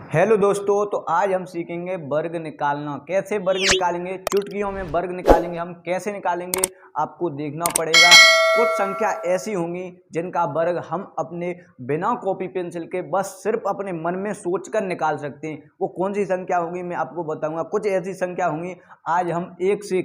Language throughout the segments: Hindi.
हेलो दोस्तों, तो आज हम सीखेंगे वर्ग निकालना। कैसे वर्ग निकालेंगे, चुटकियों में वर्ग निकालेंगे। हम कैसे निकालेंगे आपको देखना पड़ेगा। कुछ संख्या ऐसी होंगी जिनका वर्ग हम अपने बिना कॉपी पेंसिल के बस सिर्फ अपने मन में सोचकर निकाल सकते हैं। वो कौन सी संख्या होगी मैं आपको बताऊंगा। कुछ ऐसी संख्या होंगी, आज हम एक से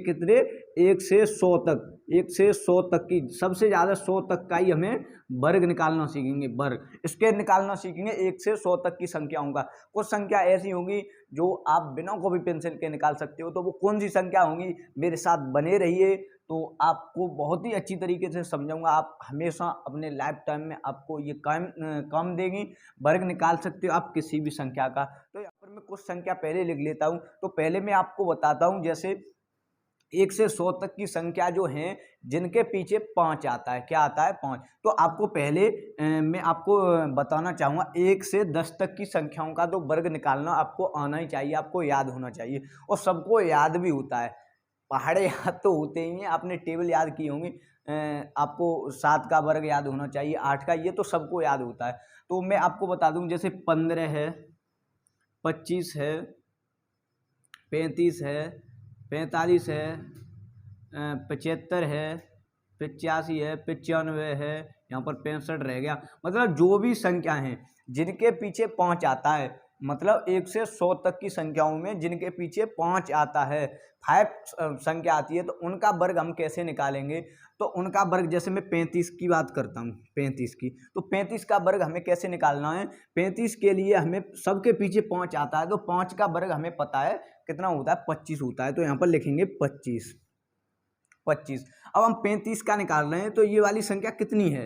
100 तक, 100 तक की, सबसे ज़्यादा 100 तक का ही हमें वर्ग निकालना सीखेंगे। वर्ग इसके निकालना सीखेंगे 1 से 100 तक की संख्याओं का। कुछ संख्या ऐसी होंगी जो आप बिना कॉपी पेंसिल के निकाल सकते हो। तो वो कौन सी संख्या होंगी, मेरे साथ बने रहिए, तो आपको बहुत ही अच्छी तरीके से समझाऊंगा। आप हमेशा अपने लाइफ टाइम में आपको ये काम देगी। वर्ग निकाल सकते हो आप किसी भी संख्या का। तो यहाँ पर मैं कुछ संख्या पहले लिख लेता हूँ। तो पहले मैं आपको बताता हूँ, जैसे 1 से 100 तक की संख्या जो है जिनके पीछे 5 आता है। क्या आता है? 5। तो आपको पहले मैं आपको बताना चाहूँगा 1 से 10 तक की संख्याओं का तो वर्ग निकालना आपको आना ही चाहिए, आपको याद होना चाहिए। और सबको याद भी होता है, पहाड़े याद तो होते ही हैं। आपने टेबल याद की होंगी, आपको 7 का वर्ग याद होना चाहिए, 8 का, ये तो सबको याद होता है। तो मैं आपको बता दूं, जैसे 15 है, 25 है, 35 है, 45 है, 75 है, 85 है, 95 है, यहाँ पर 65 रह गया। मतलब जो भी संख्या हैं जिनके पीछे 5 आता है, मतलब 1 से 100 तक की संख्याओं में जिनके पीछे 5 आता है, 5 संख्या आती है, तो उनका वर्ग हम कैसे निकालेंगे। तो उनका वर्ग, जैसे मैं 35 की बात करता हूँ, 35 की, तो 35 का वर्ग हमें कैसे निकालना है। 35 के लिए हमें सबके पीछे 5 आता है, तो 5 का वर्ग हमें पता है कितना होता है, 25 होता है। तो यहाँ पर लिखेंगे 25। अब हम 35 का निकाल रहे हैं, तो ये वाली संख्या कितनी है?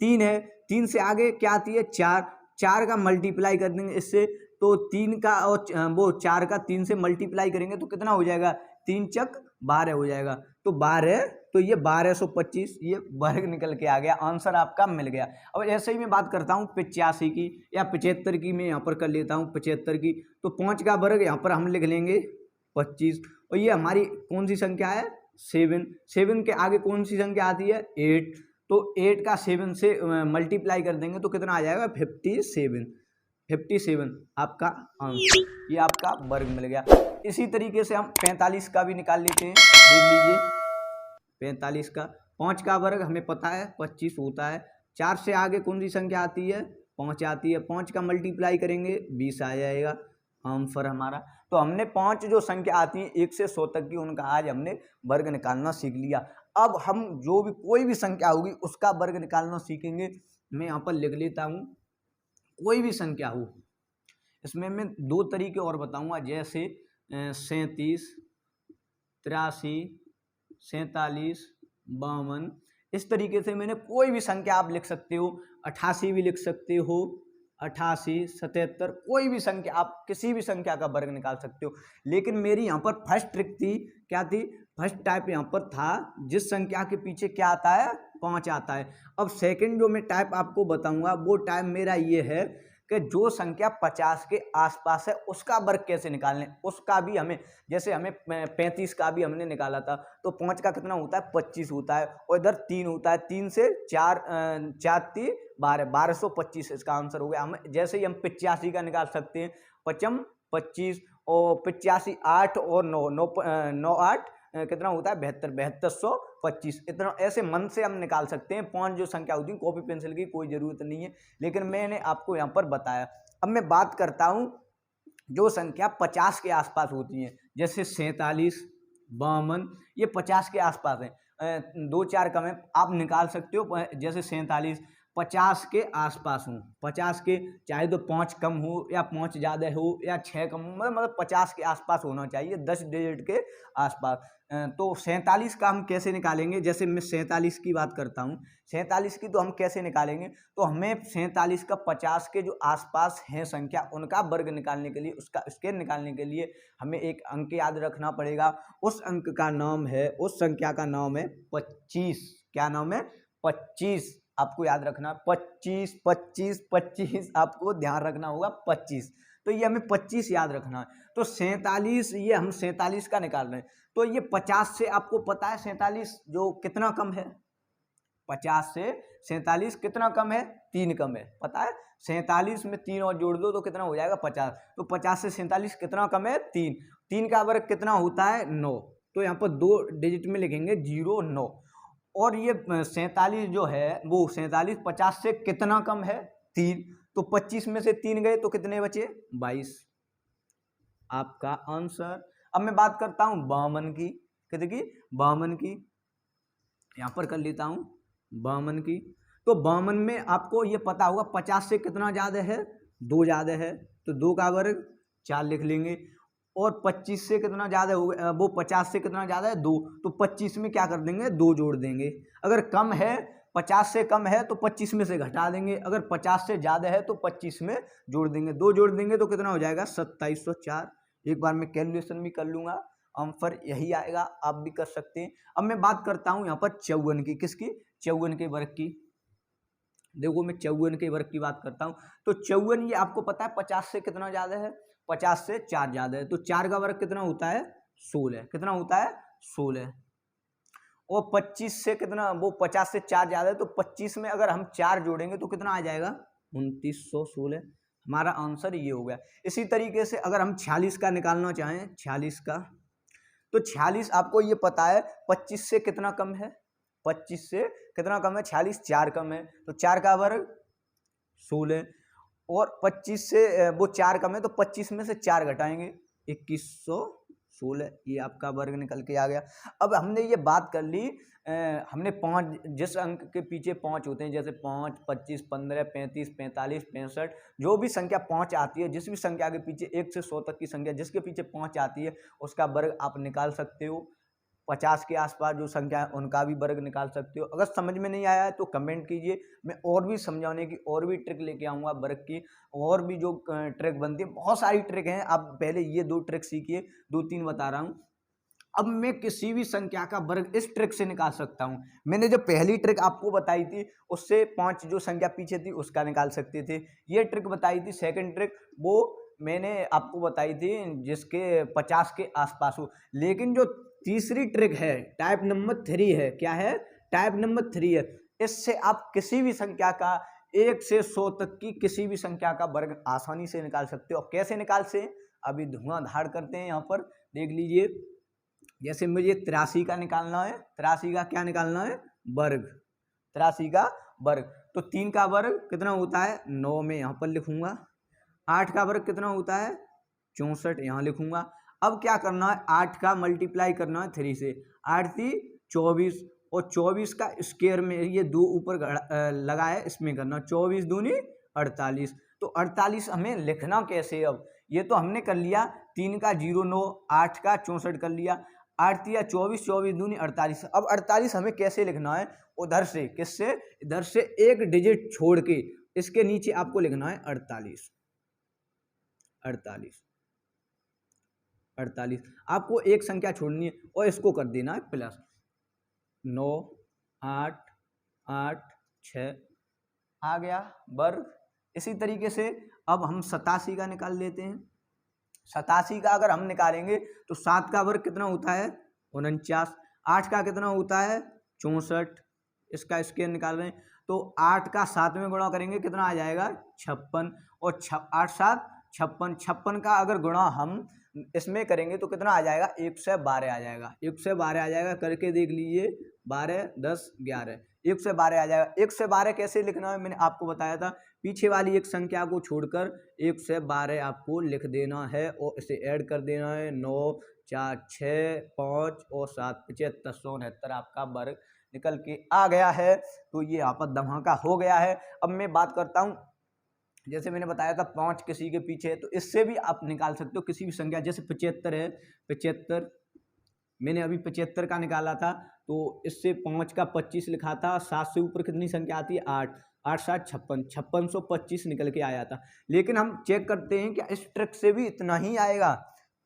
3 है। 3 से आगे क्या आती है? 4। 4 का मल्टीप्लाई कर देंगे इससे, तो 3 का और वो 4 का 3 से मल्टीप्लाई करेंगे तो कितना हो जाएगा? 3 चक 12 हो जाएगा। तो 12, तो ये 1225, ये वर्ग निकल के आ गया, आंसर आपका मिल गया। अब ऐसे ही मैं बात करता हूँ 85 की या 75 की, मैं यहाँ पर कर लेता हूँ 75 की। तो 5 का वर्ग यहाँ पर हम लिख लेंगे 25। और ये हमारी कौन सी संख्या है? 7। 7 के आगे कौन सी संख्या आती है? 8। तो 8 का 7 से मल्टीप्लाई कर देंगे तो कितना आ जाएगा? 57। 57 आपका आंसर, ये आपका वर्ग मिल गया। इसी तरीके से हम 45 का भी निकाल लेते हैं, देख लीजिए 45 का। 5 का वर्ग हमें पता है 25 होता है। 4 से आगे कौन सी संख्या आती है? 5 आती है। 5 का मल्टीप्लाई करेंगे 20 आ जाएगा आंसर हमारा। तो हमने 5 जो संख्या आती है 1 से 100 तक की, उनका आज हमने वर्ग निकालना सीख लिया। अब हम जो भी कोई भी संख्या होगी उसका वर्ग निकालना सीखेंगे। मैं यहाँ पर लिख लेता हूँ, कोई भी संख्या हो, इसमें मैं 2 तरीके और बताऊंगा, जैसे 37, 83, 47, 52। इस तरीके से मैंने कोई भी संख्या आप लिख सकते हो। 88 भी लिख सकते हो, 88, 77, कोई भी संख्या, आप किसी भी संख्या का वर्ग निकाल सकते हो। लेकिन मेरी यहाँ पर फर्स्ट ट्रिक थी, क्या थी? फर्स्ट टाइप यहाँ पर था जिस संख्या के पीछे क्या आता है? 5 आता है। अब सेकंड जो मैं टाइप आपको बताऊंगा, वो टाइप मेरा ये है कि जो संख्या 50 के आसपास है उसका वर्ग कैसे निकालने, उसका भी हमें, जैसे हमें 35 का भी हमने निकाला था, तो 5 का कितना होता है? 25 होता है। और इधर 3 होता है, 3 से 4, 4 3 12, 1225 इसका आंसर हो गया। हम जैसे ही हम 85 का निकाल सकते हैं, 55 25, और 85 8 और 9 9 9 8 कितना होता है? 72, 7225। इतना ऐसे मन से हम निकाल सकते हैं। 5 जो संख्या होती है, कॉपी पेंसिल की कोई ज़रूरत नहीं है, लेकिन मैंने आपको यहाँ पर बताया। अब मैं बात करता हूँ जो संख्या 50 के आसपास होती हैं, जैसे 47, 52, ये 50 के आसपास है। 2-4 कम है, आप निकाल सकते हो। जैसे 47 50 के आसपास हूँ, 50 के, चाहे तो 5 कम हो या 5 ज़्यादा हो या 6 कम हो, मतलब 50 के आसपास होना चाहिए, 10 डिजिट के आसपास। तो 47 का हम कैसे निकालेंगे? जैसे मैं 47 की बात करता हूँ, 47 की तो हम कैसे निकालेंगे? तो हमें 47 का 50 के जो आसपास हैं संख्या, उनका वर्ग निकालने के लिए, उसका स्क्वायर निकालने के लिए हमें एक अंक याद रखना पड़ेगा। उस अंक का नाम है, उस संख्या का नाम है 25। क्या नाम है? 25। आपको याद रखना 25 25 25, आपको ध्यान रखना होगा 25। तो ये हमें 25 याद रखना है। तो 47, ये हम 47 का निकाल रहे हैं। तो ये 50 से आपको पता है 47 जो कितना कम है? 50 से 47 कितना कम है, 3 कम है, पता है 47 में 3 और जोड़ दो तो कितना हो जाएगा 50। तो 50 से 47 कितना कम है, 3। 3 का वर्ग कितना होता है, 9। तो यहाँ पर 2 डिजिट में लिखेंगे 0 9। और ये 47 जो है वो 47 50 से कितना कम है, 3। तो 25 में से 3 गए तो कितने बचे, 22 आपका आंसर। अब मैं बात करता हूं 52 की, कितने की, 52 की, यहां पर कर लेता हूं 52 की। तो 52 में आपको ये पता होगा 50 से कितना ज्यादा है, 2 ज्यादा है, तो 2 का वर्ग 4 लिख लेंगे। और 25 से कितना ज्यादा हो गया, वो 50 से कितना ज्यादा है, 2, तो 25 में क्या कर देंगे, 2 जोड़ देंगे। अगर कम है, 50 से कम है तो 25 में से घटा देंगे, अगर 50 से ज्यादा है तो 25 में जोड़ देंगे, 2 जोड़ देंगे तो कितना हो जाएगा 2704। एक बार मैं कैलकुलेशन भी कर लूंगा, आंसर यही आएगा, आप भी कर सकते हैं। अब मैं बात करता हूं यहाँ पर 54 की, किसकी, 54 के वर्ग की। देखो मैं 54 के वर्ग की बात करता हूं, तो 54 ये आपको पता है 50 से कितना ज्यादा है, 50 से 4 ज्यादा है, तो 4 का वर्ग कितना होता है, 16। कितना होता है, 16। और 25 से कितना, वो 50 से 4 ज्यादा है, तो 25 में अगर हम 4 जोड़ेंगे तो कितना आ जाएगा, 2916। हमारा आंसर ये हो गया। इसी तरीके से अगर हम 46 का निकालना चाहें, 46 का, तो 46 आपको ये पता है 25 से कितना कम है, 25 से कितना कम है, 46 4 कम है, तो 4 का वर्ग 16। और 25 से वो 4 कम है, तो 25 में से 4 घटाएंगे 2116, ये आपका वर्ग निकल के आ गया। अब हमने ये बात कर ली, हमने 5 जिस अंक के पीछे 5 होते हैं, जैसे 5 25 15 35 45 65, जो भी संख्या 5 आती है, जिस भी संख्या के पीछे 1 से 100 तक की संख्या जिसके पीछे 5 आती है उसका वर्ग आप निकाल सकते हो। 50 के आसपास जो संख्या है उनका भी वर्ग निकाल सकते हो। अगर समझ में नहीं आया है तो कमेंट कीजिए, मैं और भी समझाने की और भी ट्रिक लेके आऊँगा वर्ग की, और भी जो ट्रिक बनती है, बहुत सारी ट्रिक हैं। आप पहले ये 2 ट्रिक सीखिए, 2-3 बता रहा हूँ। अब मैं किसी भी संख्या का वर्ग इस ट्रिक से निकाल सकता हूँ। मैंने जो पहली ट्रिक आपको बताई थी उससे 5 जो संख्या पीछे थी उसका निकाल सकते थे। ये ट्रिक बताई थी सेकंड ट्रिक, वो मैंने आपको बताई थी जिसके 50 के आसपास हो। लेकिन जो तीसरी ट्रिक है टाइप नंबर 3 है, क्या है, टाइप नंबर 3 है। इससे आप किसी भी संख्या का 1 से 100 तक की किसी भी संख्या का वर्ग आसानी से निकाल सकते हो। कैसे निकाल से, अभी धुआंधार करते हैं, यहाँ पर देख लीजिए। जैसे मुझे 83 का निकालना है, 83 का क्या निकालना है, वर्ग, 83 का वर्ग, तो 3 का वर्ग कितना होता है 9, में यहाँ पर लिखूंगा। 8 का वर्ग कितना होता है 64, यहाँ लिखूंगा। अब क्या करना है, 8 का मल्टीप्लाई करना है 3 से, 8 थी 24, और 24 का स्क्वायर में ये 2 ऊपर लगा है, इसमें करना 24 दूनी 48। तो 48 हमें लिखना कैसे, अब ये तो हमने कर लिया, 3 का 09, 8 का 64 कर लिया, 8 या 24, 24 दूनी 48। अब 48 हमें कैसे लिखना है, उधर से, किससे, इधर से एक डिजिट छोड़ के इसके नीचे आपको लिखना है 48। 48 आपको एक संख्या छोड़नी है और इसको कर देना है प्लस। 9 8 8 6 आ गया वर्ग। इसी तरीके से अब हम 87 का निकाल लेते हैं। 87 का अगर हम निकालेंगे तो 7 का वर्ग कितना होता है 49, 8 का कितना होता है 64, इसका स्क्वायर निकाल रहे हैं, तो 8 का 7 में गुणा करेंगे कितना आ जाएगा 56, और 8 7 56, 56 का अगर गुणा हम इसमें करेंगे तो कितना आ जाएगा 112 आ जाएगा, 112 आ जाएगा, करके देख लीजिए, 12 10 11, 112 आ जाएगा। 112 कैसे लिखना है मैंने आपको बताया था, पीछे वाली एक संख्या को छोड़कर 112 आपको लिख देना है और इसे ऐड कर देना है। 9 4 6 5 और 7 75 169 आपका वर्ग निकल के आ गया है। तो ये यहाँ पर धमाका हो गया है। अब मैं बात करता हूँ, जैसे मैंने बताया था 5 किसी के पीछे है, तो इससे भी आप निकाल सकते हो किसी भी संख्या, जैसे 75 है, 75 मैंने अभी 75 का निकाला था, तो इससे 5 का 25 लिखा था, 7 से ऊपर कितनी संख्या आती है 8, 8 7 56, 5625 निकल के आया था। लेकिन हम चेक करते हैं क्या इस ट्रिक से भी इतना ही आएगा,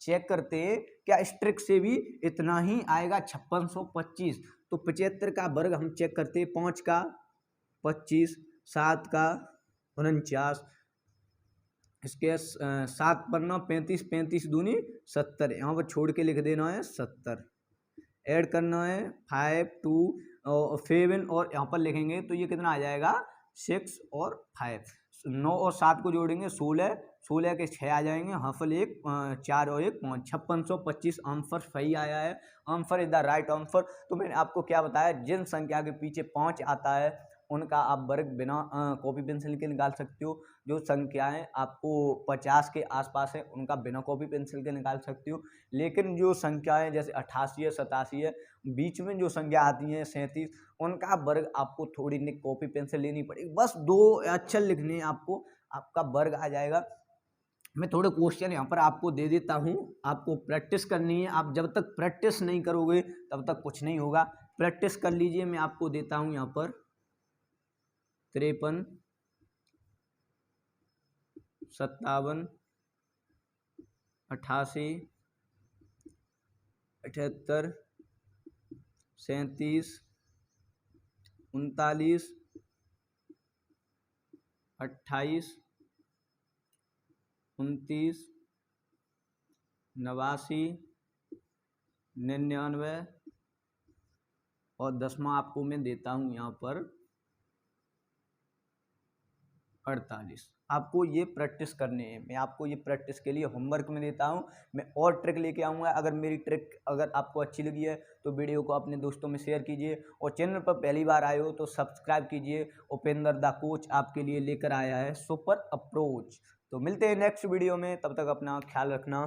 चेक करते हैं क्या इस ट्रिक से भी इतना ही आएगा 5625। तो 75 का वर्ग हम चेक करते हैं, 5 का 25, 7 का 49, इसके 7 पन्ना 35, 35 दूनी 70, यहाँ पर छोड़ के लिख देना है 70, ऐड करना है 5 2 7 और यहाँ पर लिखेंगे तो ये कितना आ जाएगा 6 और 5, 9 और 7 को जोड़ेंगे 16, 16 के 6 आ जाएंगे, हफल 1, 4 और 1 5, 5625 आंसर सही आया है। Answer is the right answer. तो मैंने आपको क्या बताया, जिन संख्या के पीछे 5 आता है उनका आप वर्ग बिना कॉपी पेंसिल के निकाल सकते हो। जो संख्याएं आपको 50 के आसपास है उनका बिना कॉपी पेंसिल के निकाल सकते हो। लेकिन जो संख्याएं जैसे 88 है, 87 है, बीच में जो संख्या आती हैं 37, उनका वर्ग आपको थोड़ी नी कॉपी पेंसिल लेनी पड़ेगी। बस 2 अक्षर लिखने हैं आपको, आपका वर्ग आ जाएगा। मैं थोड़े क्वेश्चन यहाँ पर आपको दे देता हूँ, आपको प्रैक्टिस करनी है। आप जब तक प्रैक्टिस नहीं करोगे तब तक कुछ नहीं होगा। प्रैक्टिस कर लीजिए। मैं आपको देता हूँ यहाँ पर 53, 57, 88, 78, 37, 39, 28, 29, 89, 99 और 10वां आपको मैं देता हूँ यहाँ पर 48। आपको ये प्रैक्टिस करनी है। मैं आपको ये प्रैक्टिस के लिए होमवर्क में देता हूँ। मैं और ट्रिक लेके आऊँगा। अगर मेरी ट्रिक अगर आपको अच्छी लगी है तो वीडियो को अपने दोस्तों में शेयर कीजिए और चैनल पर पहली बार आए हो तो सब्सक्राइब कीजिए। उपेंद्र द कोच आपके लिए लेकर आया है सुपर अप्रोच। तो मिलते हैं नेक्स्ट वीडियो में, तब तक अपना ख्याल रखना।